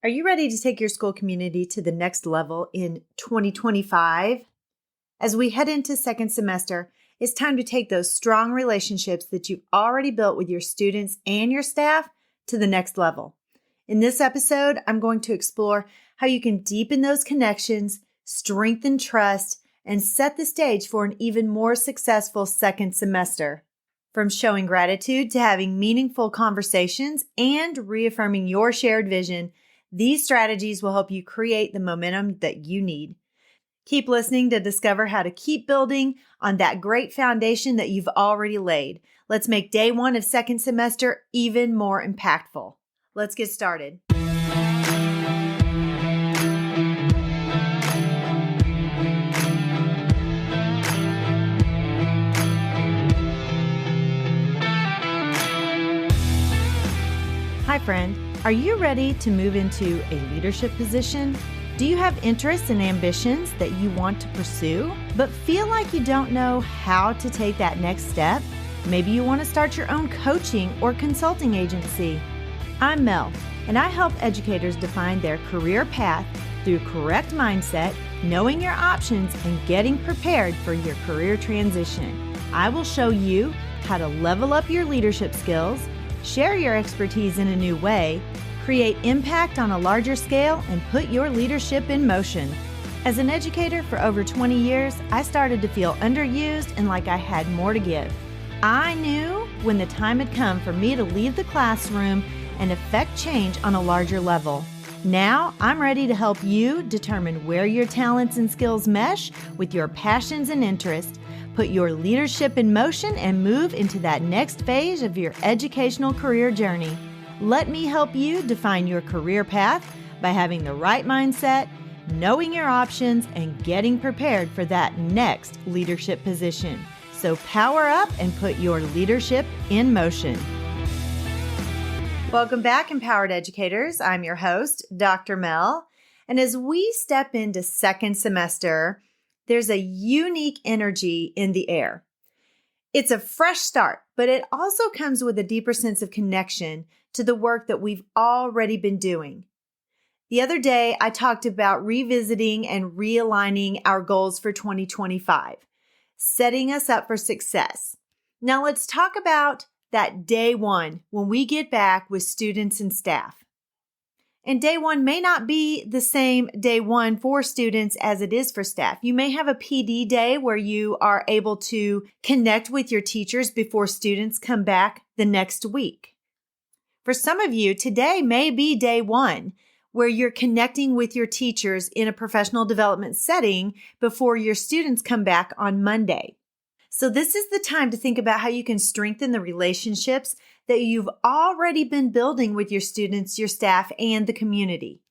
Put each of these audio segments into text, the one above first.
Are you ready to take your school community to the next level in 2025? As we head into second semester, it's time to take those strong relationships that you've already built with your students and your staff to the next level. In this episode, I'm going to explore how you can deepen those connections, strengthen trust, and set the stage for an even more successful second semester. From showing gratitude to having meaningful conversations and reaffirming your shared vision, these strategies will help you create the momentum that you need. Keep listening to discover how to keep building on that great foundation that you've already laid. Let's make day one of second semester even more impactful. Let's get started. Hi, friend. Are you ready to move into a leadership position? Do you have interests and ambitions that you want to pursue, but feel like you don't know how to take that next step? Maybe you want to start your own coaching or consulting agency. I'm Mel, and I help educators define their career path through correct mindset, knowing your options, and getting prepared for your career transition. I will show you how to level up your leadership skills, share your expertise in a new way, create impact on a larger scale, and put your leadership in motion. As an educator for over 20 years, I started to feel underused and like I had more to give. I knew when the time had come for me to leave the classroom and affect change on a larger level. Now, I'm ready to help you determine where your talents and skills mesh with your passions and interests, put your leadership in motion, and move into that next phase of your educational career journey. Let me help you define your career path by having the right mindset, knowing your options, and getting prepared for that next leadership position. So power up and put your leadership in motion. Welcome back, Empowered Educators. I'm your host, Dr. Mel. And as we step into second semester, there's a unique energy in the air. It's a fresh start, but it also comes with a deeper sense of connection to the work that we've already been doing. The other day, I talked about revisiting and realigning our goals for 2025, setting us up for success. Now let's talk about that day one when we get back with students and staff. And day one may not be the same day one for students as it is for staff. You may have a PD day where you are able to connect with your teachers before students come back the next week. For some of you, today may be day one where you're connecting with your teachers in a professional development setting before your students come back on Monday. So this is the time to think about how you can strengthen the relationships that you've already been building with your students, your staff, and the community.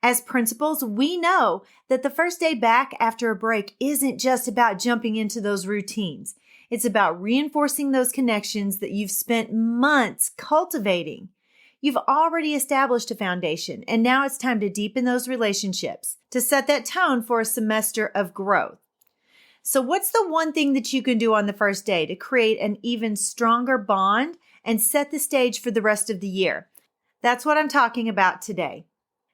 As principals, we know that the first day back after a break isn't just about jumping into those routines. It's about reinforcing those connections that you've spent months cultivating. You've already established a foundation, and now it's time to deepen those relationships to set that tone for a semester of growth. So what's the one thing that you can do on the first day to create an even stronger bond and set the stage for the rest of the year? That's what I'm talking about today.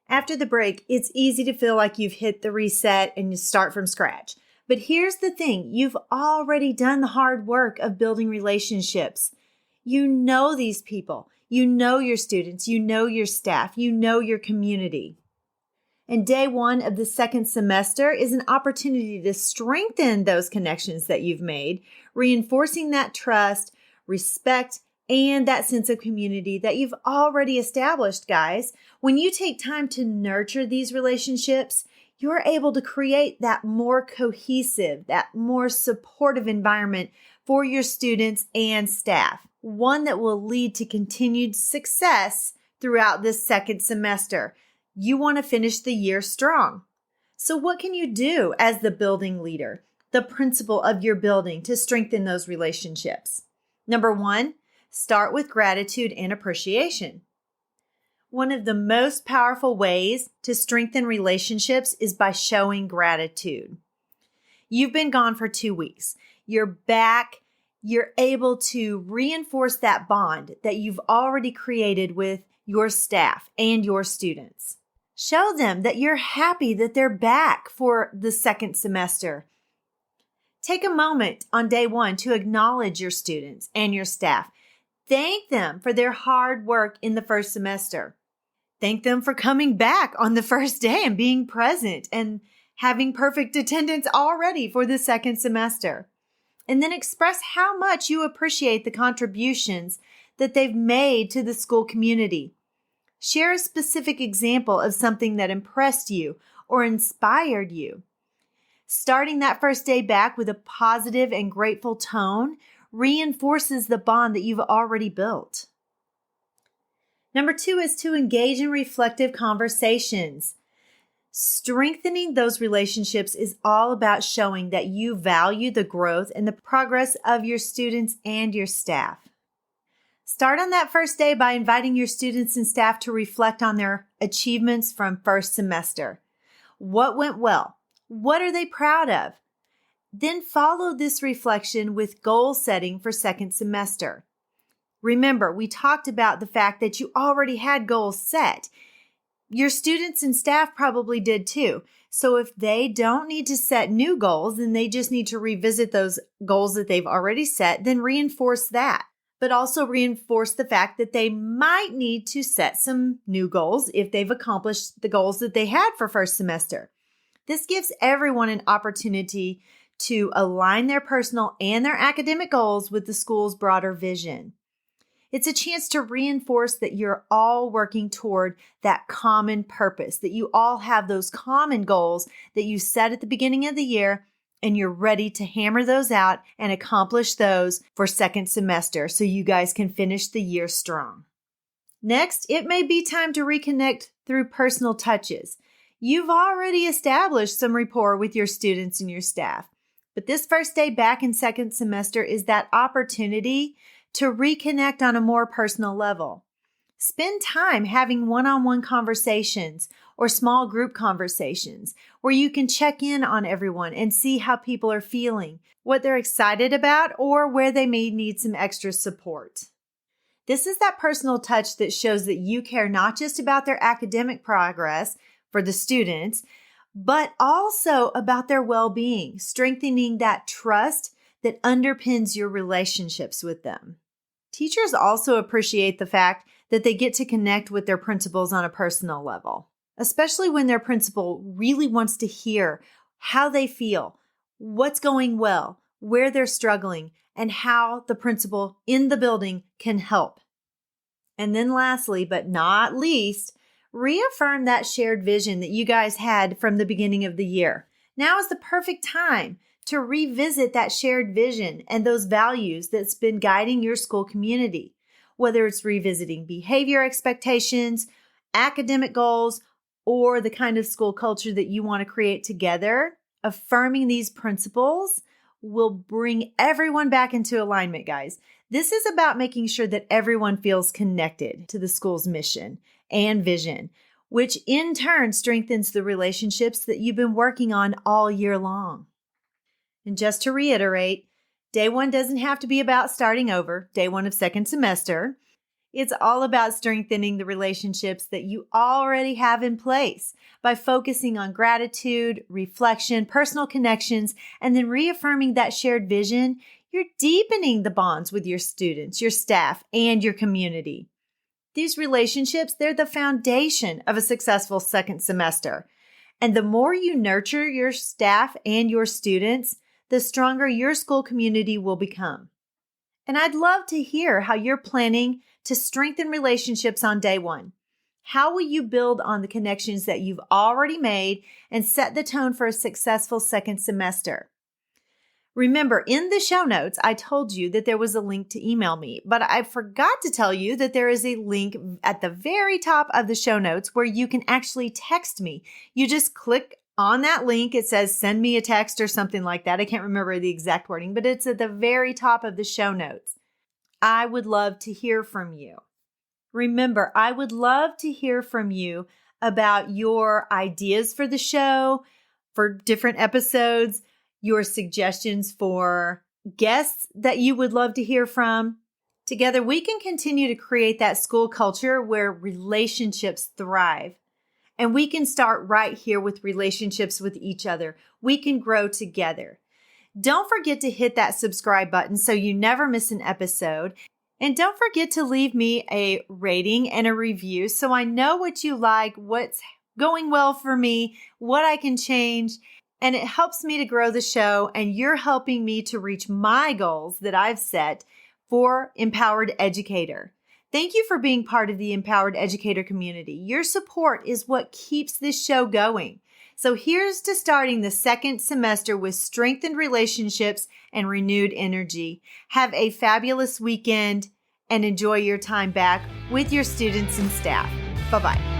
After the break, it's easy to feel like you've hit the reset and you start from scratch. But here's the thing, you've already done the hard work of building relationships. You know these people, you know your students, you know your staff, you know your community. And day one of the second semester is an opportunity to strengthen those connections that you've made, reinforcing that trust, respect, and that sense of community that you've already established, guys. When you take time to nurture these relationships, you're able to create that more cohesive, that more supportive environment for your students and staff, one that will lead to continued success throughout this second semester. You want to finish the year strong. So what can you do as the building leader, the principal of your building, to strengthen those relationships? Number one, start with gratitude and appreciation. One of the most powerful ways to strengthen relationships is by showing gratitude. You've been gone for 2 weeks. You're back. You're able to reinforce that bond that you've already created with your staff and your students. Show them that you're happy that they're back for the second semester. Take a moment on day one to acknowledge your students and your staff. Thank them for their hard work in the first semester. Thank them for coming back on the first day and being present and having perfect attendance already for the second semester. And then express how much you appreciate the contributions that they've made to the school community. Share a specific example of something that impressed you or inspired you. Starting that first day back with a positive and grateful tone reinforces the bond that you've already built. Number 2 is to engage in reflective conversations. Strengthening those relationships is all about showing that you value the growth and the progress of your students and your staff. Start on that first day by inviting your students and staff to reflect on their achievements from first semester. What went well? What are they proud of? Then follow this reflection with goal setting for second semester. Remember, we talked about the fact that you already had goals set. Your students and staff probably did too. So if they don't need to set new goals, then they just need to revisit those goals that they've already set, then reinforce that. But also reinforce the fact that they might need to set some new goals if they've accomplished the goals that they had for first semester. This gives everyone an opportunity to align their personal and their academic goals with the school's broader vision. It's a chance to reinforce that you're all working toward that common purpose, that you all have those common goals that you set at the beginning of the year, and you're ready to hammer those out and accomplish those for second semester so you guys can finish the year strong. Next, it may be time to reconnect through personal touches. You've already established some rapport with your students and your staff, but this first day back in second semester is that opportunity to reconnect on a more personal level. Spend time having one-on-one conversations or small group conversations where you can check in on everyone and see how people are feeling, what they're excited about, or where they may need some extra support. This is that personal touch that shows that you care not just about their academic progress for the students, but also about their well-being, strengthening that trust that underpins your relationships with them. Teachers also appreciate the fact that they get to connect with their principals on a personal level, especially when their principal really wants to hear how they feel, what's going well, where they're struggling, and how the principal in the building can help. And then lastly, but not least, reaffirm that shared vision that you guys had from the beginning of the year. Now is the perfect time to revisit that shared vision and those values that's been guiding your school community, whether it's revisiting behavior expectations, academic goals, or the kind of school culture that you want to create together. Affirming these principles will bring everyone back into alignment, guys. This is about making sure that everyone feels connected to the school's mission and vision, which in turn strengthens the relationships that you've been working on all year long. And just to reiterate, day one doesn't have to be about starting over, day one of second semester. It's all about strengthening the relationships that you already have in place by focusing on gratitude, reflection, personal connections, and then reaffirming that shared vision. You're deepening the bonds with your students, your staff, and your community. These relationships, they're the foundation of a successful second semester. And the more you nurture your staff and your students, the stronger your school community will become. And I'd love to hear how you're planning to strengthen relationships on day one. How will you build on the connections that you've already made and set the tone for a successful second semester? Remember, in the show notes, I told you that there was a link to email me, but I forgot to tell you that there is a link at the very top of the show notes where you can actually text me. You just click on that link. It says, send me a text or something like that. I can't remember the exact wording, but it's at the very top of the show notes. I would love to hear from you. Remember, I would love to hear from you about your ideas for the show, for different episodes, your suggestions for guests that you would love to hear from. Together, we can continue to create that school culture where relationships thrive And we can start right here with relationships with each other. We can grow together. Don't forget to hit that subscribe button so you never miss an episode. And don't forget to leave me a rating and a review so I know what you like, what's going well for me, what I can change. And it helps me to grow the show, and you're helping me to reach my goals that I've set for Empowered Educator. Thank you for being part of the Empowered Educator community. Your support is what keeps this show going. So here's to starting the second semester with strengthened relationships and renewed energy. Have a fabulous weekend and enjoy your time back with your students and staff. Bye-bye.